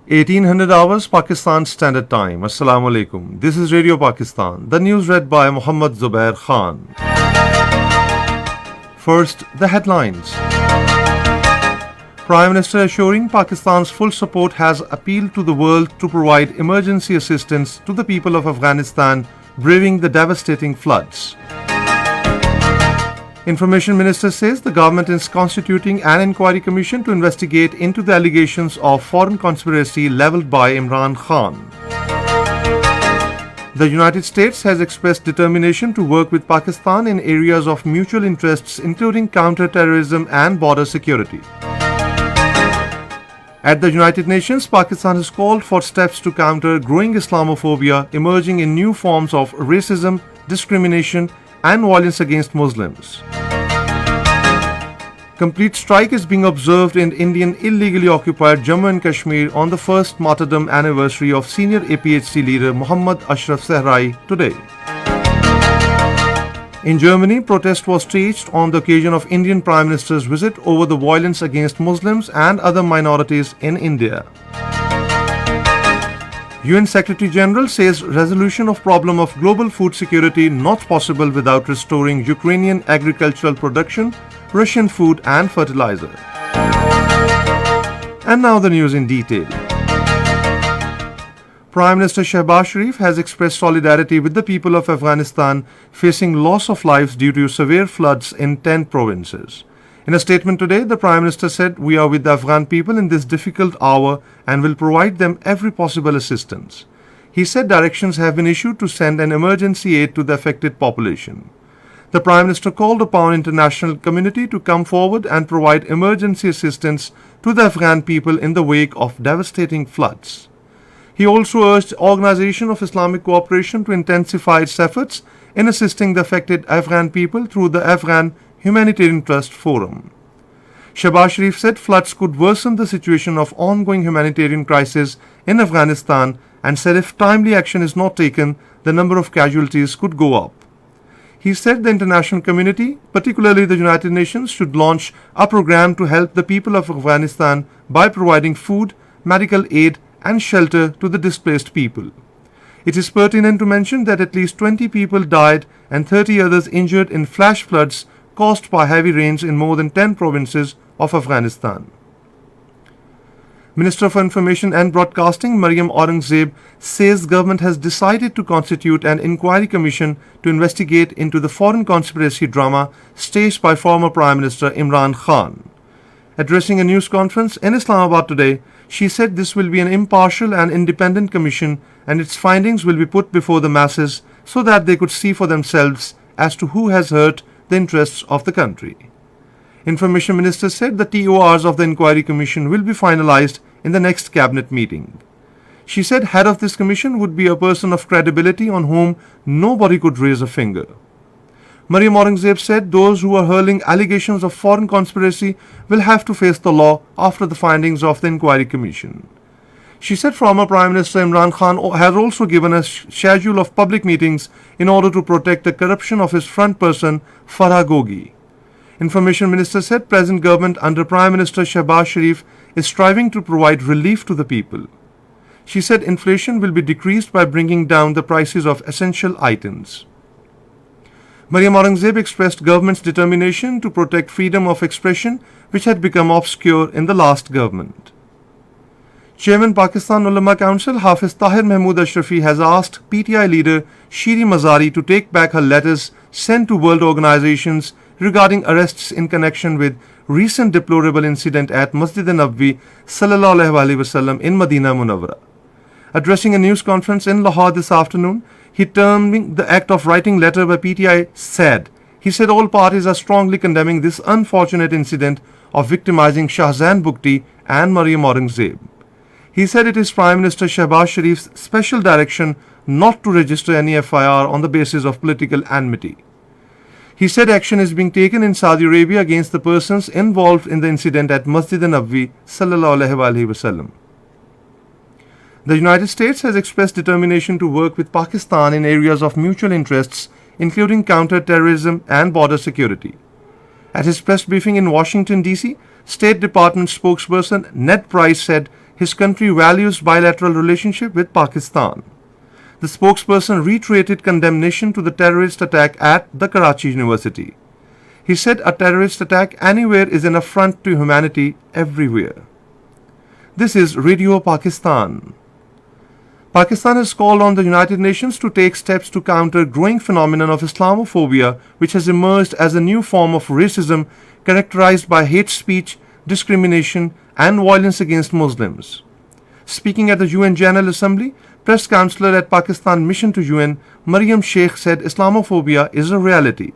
1800 hours Pakistan Standard Time. Assalamu alaikum. This is Radio Pakistan. The news read by Muhammad Zubair Khan. First, the headlines. Prime Minister assuring Pakistan's full support has appealed to the world to provide emergency assistance to the people of Afghanistan braving the devastating floods. Information Minister says the government is constituting an inquiry commission to investigate into the allegations of foreign conspiracy leveled by Imran Khan. The United States has expressed determination to work with Pakistan in areas of mutual interests including counter-terrorism and border security. At the United Nations, Pakistan has called for steps to counter growing Islamophobia emerging in new forms of racism, discrimination, and violence against Muslims. Complete strike is being observed in Indian illegally occupied Jammu and Kashmir on the first martyrdom anniversary of senior APHC leader Muhammad Ashraf Sehrai today. In Germany, protest was staged on the occasion of Indian Prime Minister's visit over the violence against Muslims and other minorities in India. UN Secretary General says resolution of problem of global food security not possible without restoring Ukrainian agricultural production, Russian food and fertilizer. And now the news in detail. Prime Minister Shehbaz Sharif has expressed solidarity with the people of Afghanistan facing loss of lives due to severe floods in 10 provinces. In a statement today, the Prime Minister said, "We are with the Afghan people in this difficult hour and will provide them every possible assistance." He said directions have been issued to send an emergency aid to the affected population. The Prime Minister called upon international community to come forward and provide emergency assistance to the Afghan people in the wake of devastating floods. He also urged Organization of Islamic Cooperation to intensify its efforts in assisting the affected Afghan people through the Afghan Humanitarian Trust Forum. Shehbaz Sharif said floods could worsen the situation of ongoing humanitarian crisis in Afghanistan and said if timely action is not taken, the number of casualties could go up. He said the international community, particularly the United Nations, should launch a program to help the people of Afghanistan by providing food, medical aid, and shelter to the displaced people. It is pertinent to mention that at least 20 people died and 30 others injured in flash floods caused by heavy rains in more than 10 provinces of Afghanistan. Minister for Information and Broadcasting Maryam Aurangzeb says government has decided to constitute an inquiry commission to investigate into the foreign conspiracy drama staged by former Prime Minister Imran Khan. Addressing a news conference in Islamabad today, she said this will be an impartial and independent commission and its findings will be put before the masses so that they could see for themselves as to who has hurt the interests of the country. Information Minister said the TORs of the inquiry commission will be finalized in the next cabinet meeting. She said head of this commission would be a person of credibility on whom nobody could raise a finger. Maryam Aurangzeb said those who are hurling allegations of foreign conspiracy will have to face the law after the findings of the inquiry commission. She said former Prime Minister Imran Khan has also given a schedule of public meetings in order to protect the corruption of his front person Farah Gogi. Information Minister said present government under Prime Minister Shehbaz Sharif is striving to provide relief to the people. She said inflation will be decreased by bringing down the prices of essential items. Maryam Aurangzeb expressed government's determination to protect freedom of expression which had become obscure in the last government. Chairman Pakistan Ulama Council Hafiz Tahir Mahmood Ashrafi has asked PTI leader Shiri Mazari to take back her letters sent to world organizations regarding arrests in connection with recent deplorable incident at Masjid-e-Nabawi sallallahu alaihi wasallam in Medina Munawwara. Addressing a news conference in Lahore this afternoon, he terming the act of writing letter by PTI sad. He said all parties are strongly condemning this unfortunate incident of victimizing Shahzan Bukti and Maryam Aurangzeb. He said it is Prime Minister Shehbaz Sharif's special direction not to register any FIR on the basis of political enmity. He said action is being taken in Saudi Arabia against the persons involved in the incident at Masjid-e-Nabawi sallallahu alaihi wasallam. The United States has expressed determination to work with Pakistan in areas of mutual interests, including counter-terrorism and border security. At his press briefing in Washington, D.C., State Department spokesperson Ned Price said his country values bilateral relationship with Pakistan. The spokesperson reiterated condemnation to the terrorist attack at the Karachi University. He said a terrorist attack anywhere is an affront to humanity everywhere. This is Radio Pakistan. Pakistan has called on the United Nations to take steps to counter growing phenomenon of Islamophobia, which has emerged as a new form of racism characterized by hate speech, discrimination, and violence against Muslims. Speaking at the UN General Assembly, Press Counselor at Pakistan Mission to UN, Maryam Sheikh, said Islamophobia is a reality.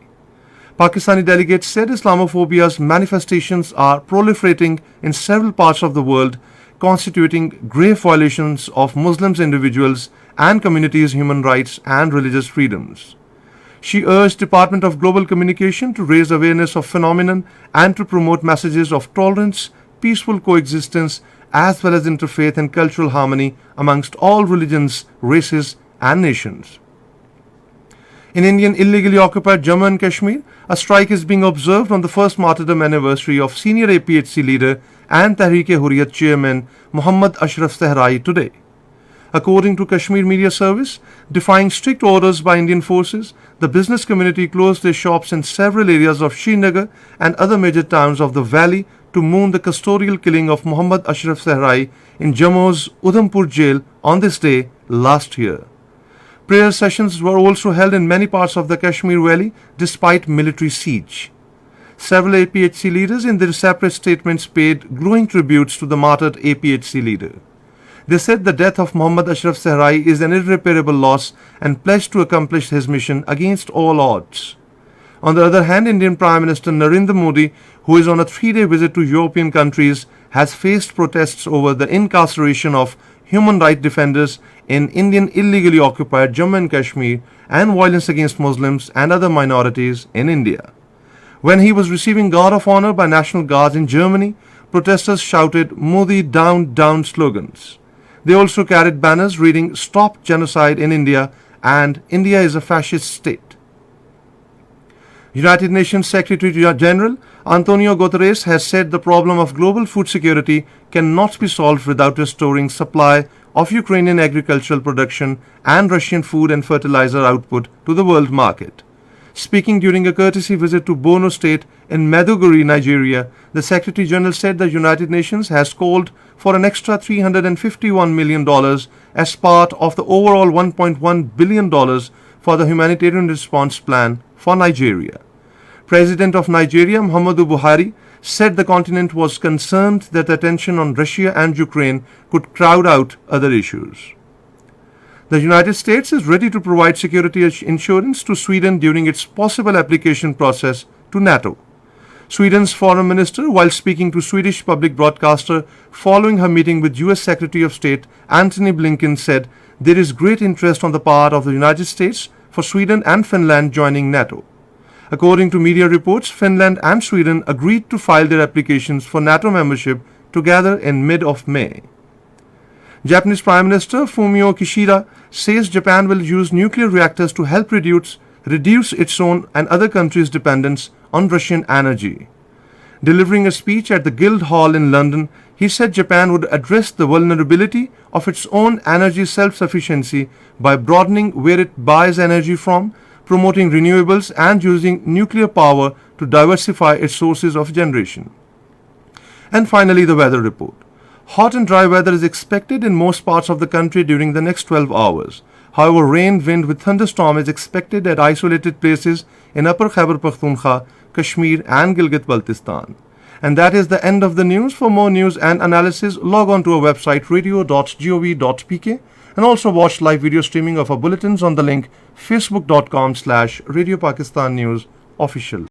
Pakistani delegates said Islamophobia's manifestations are proliferating in several parts of the world, constituting grave violations of Muslims, individuals, and communities' human rights and religious freedoms. She urged Department of Global Communication to raise awareness of phenomenon and to promote messages of tolerance, peaceful coexistence, as well as interfaith and cultural harmony amongst all religions, races, and nations. In Indian illegally occupied Jammu and Kashmir, a strike is being observed on the first martyrdom anniversary of senior APHC leader and Tehreek-e-Hurriyat chairman Muhammad Ashraf Sehrai today. According to Kashmir Media Service, defying strict orders by Indian forces, the business community closed their shops in several areas of Srinagar and other major towns of the valley to mourn the custodial killing of Muhammad Ashraf Sehrai in Jammu's Udhampur jail on this day last year. Prayer sessions were also held in many parts of the Kashmir Valley despite military siege. Several APHC leaders in their separate statements paid glowing tributes to the martyred APHC leader. They said the death of Muhammad Ashraf Sehrai is an irreparable loss and pledged to accomplish his mission against all odds. On the other hand, Indian Prime Minister Narendra Modi, who is on a 3-day visit to European countries, has faced protests over the incarceration of human rights defenders in Indian illegally occupied Jammu and Kashmir and violence against Muslims and other minorities in India. When he was receiving Guard of Honor by National Guards in Germany, protesters shouted "Modi down, down" slogans. They also carried banners reading "Stop Genocide in India" and "India is a fascist state." United Nations Secretary General Antonio Guterres has said the problem of global food security cannot be solved without restoring supply of Ukrainian agricultural production and Russian food and fertilizer output to the world market. Speaking during a courtesy visit to Borno State in Maiduguri, Nigeria, the Secretary General said the United Nations has called for an extra $351 million as part of the overall $1.1 billion for the humanitarian response plan for Nigeria. President of Nigeria, Muhammadu Buhari, said the continent was concerned that attention on Russia and Ukraine could crowd out other issues. The United States is ready to provide security insurance to Sweden during its possible application process to NATO. Sweden's foreign minister, while speaking to Swedish public broadcaster following her meeting with US Secretary of State Antony Blinken, said there is great interest on the part of the United States for Sweden and Finland joining NATO. According to media reports, Finland and Sweden agreed to file their applications for NATO membership together in mid of May. Japanese Prime Minister Fumio Kishida says Japan will use nuclear reactors to help reduce its own and other countries' dependence on Russian energy. Delivering a speech at the Guildhall in London, he said Japan would address the vulnerability of its own energy self-sufficiency by broadening where it buys energy from, promoting renewables, and using nuclear power to diversify its sources of generation. And finally, the weather report. Hot and dry weather is expected in most parts of the country during the next 12 hours. However, rain, wind with thunderstorm is expected at isolated places in Upper Khyber Pakhtunkhwa, Kashmir and Gilgit-Baltistan. And that is the end of the news. For more news and analysis, log on to our website radio.gov.pk and also watch live video streaming of our bulletins on the link facebook.com/Radio Pakistan News Official.